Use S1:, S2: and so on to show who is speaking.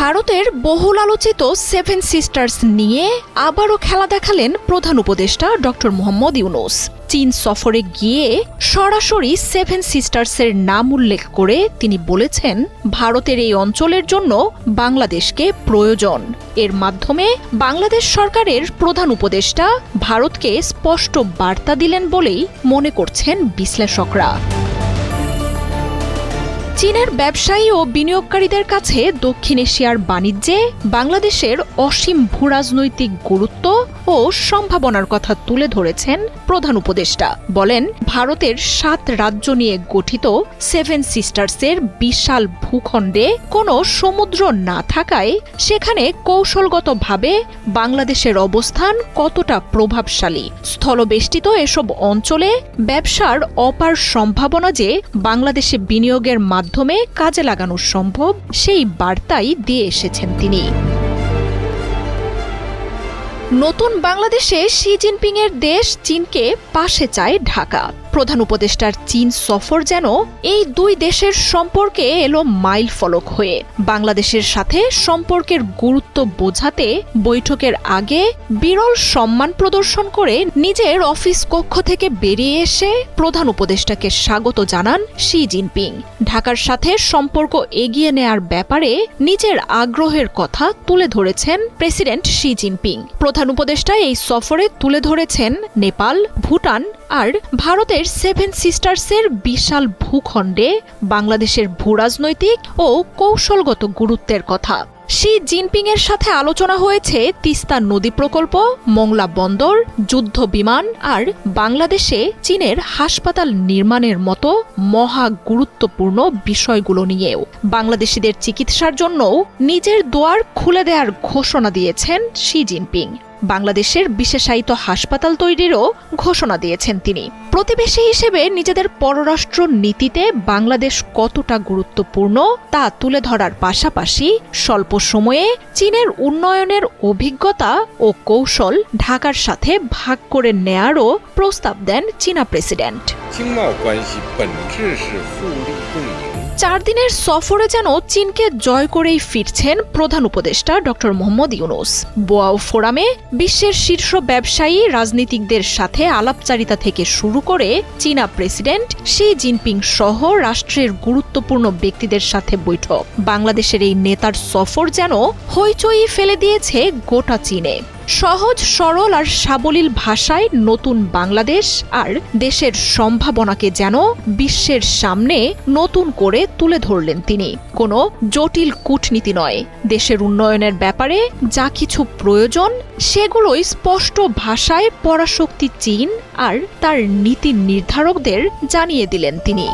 S1: ভারতের বহুল আলোচিত সেভেন সিস্টার্স নিয়ে আবারও খেলা দেখালেন প্রধান উপদেষ্টা ডক্টর মোহাম্মদ ইউনূস। চীন সফরে গিয়ে সরাসরি সেভেন সিস্টার্সের নাম উল্লেখ করে তিনি বলেছেন, ভারতের এই অঞ্চলের জন্য বাংলাদেশকে প্রয়োজন। এর মাধ্যমে বাংলাদেশ সরকারের প্রধান উপদেষ্টা ভারতকে স্পষ্ট বার্তা দিলেন বলেই মনে করছেন বিশ্লেষকরা। চীনের ব্যবসায়ী ও বিনিয়োগকারীদের কাছে দক্ষিণ এশিয়ার বাণিজ্যে বাংলাদেশের অসীম ভূরাজনৈতিক গুরুত্ব ও সম্ভাবনার কথা তুলে ধরেছেন প্রধান উপদেষ্টা। বলেন, ভারতের 7 রাজ্য নিয়ে গঠিত সেভেন সিস্টার্সের বিশাল ভূখণ্ডে কোনো সমুদ্র না থাকায় সেখানে কৌশলগতভাবে বাংলাদেশের অবস্থান কতটা প্রভাবশালী। স্থলবেষ্টিত এসব অঞ্চলে ব্যবসার অপার সম্ভাবনা যে বাংলাদেশে বিনিয়োগের মাধ্যমে কাজে লাগানো সম্ভব, সেই বার্তাই দিয়ে এসেছেন তিনি। নতুন বাংলাদেশে শি জিনপিংয়ের দেশ চীনকে পাশে চায় ঢাকা। প্রধান উপদেষ্টার চীন সফর যেন এই দুই দেশের সম্পর্কে এলো মাইল ফলক হয়ে। বাংলাদেশের সাথে সম্পর্কের গুরুত্ব বোঝাতে বৈঠকের আগে বিরল সম্মান প্রদর্শন করে নিজের অফিস কক্ষ থেকে বেরিয়ে এসে প্রধান উপদেষ্টাকে স্বাগত জানান শি জিনপিং। ঢাকার সাথে সম্পর্ক এগিয়ে নেয়ার ব্যাপারে নিজের আগ্রহের কথা তুলে ধরেছেন প্রেসিডেন্ট শি জিনপিং। প্রধান উপদেষ্টা এই সফরে তুলে ধরেছেন নেপাল, ভুটান আর ভারতের সেভেন সিস্টার্সের বিশাল ভূখণ্ডে বাংলাদেশের ভূরাজনৈতিক ও কৌশলগত গুরুত্বের কথা। শি জিনপিং এর সাথে আলোচনা হয়েছে তিস্তা নদী প্রকল্প, মোংলা বন্দর, যুদ্ধ বিমান আর বাংলাদেশে চীনের হাসপাতাল নির্মাণের মতো মহা গুরুত্বপূর্ণ বিষয়গুলো নিয়েও। বাংলাদেশিদের চিকিৎসার জন্যও নিজের দুয়ার খুলে দেওয়ার ঘোষণা দিয়েছেন শি জিনপিং। বাংলাদেশের বিশেষায়িত হাসপাতাল তৈরিরও ঘোষণা দিয়েছেন তিনি। প্রতিবেশী হিসেবে নিজেদের পররাষ্ট্র নীতিতে বাংলাদেশ কতটা গুরুত্বপূর্ণ তা তুলে ধরার পাশাপাশি স্বল্প সময়ে চীনের উন্নয়নের অভিজ্ঞতা ও কৌশল ঢাকার সাথে ভাগ করে নেয়ারও প্রস্তাব দেন চীনা প্রেসিডেন্ট। 4 দিনের সফরে যেন চীনকে জয় করেই ফিরছেন প্রধান উপদেষ্টা ডক্টর মোহাম্মদ ইউনূস। বোয়াও ফোরামে বিশ্বের শীর্ষ ব্যবসায়ী রাজনীতিকদের সাথে আলাপচারিতা থেকে শুরু করে চীনা প্রেসিডেন্ট শি জিনপিং সহ রাষ্ট্রের গুরুত্বপূর্ণ ব্যক্তিদের সাথে বৈঠক। বাংলাদেশের এই নেতার সফর যেন হইচই ফেলে দিয়েছে গোটা চীনে। সহজ সরল আর সাবলীল ভাষায় নতুন বাংলাদেশ আর দেশের সম্ভাবনাকে যেন বিশ্বের সামনে নতুন করে তুলে ধরলেন তিনি। কোনো জটিল কূটনীতি নয়, দেশের উন্নয়নের ব্যাপারে যা কিছু প্রয়োজন সেগুলোই স্পষ্ট ভাষায় পরাশক্তি চীন আর তার নীতি নির্ধারকদের জানিয়ে দিলেন তিনি।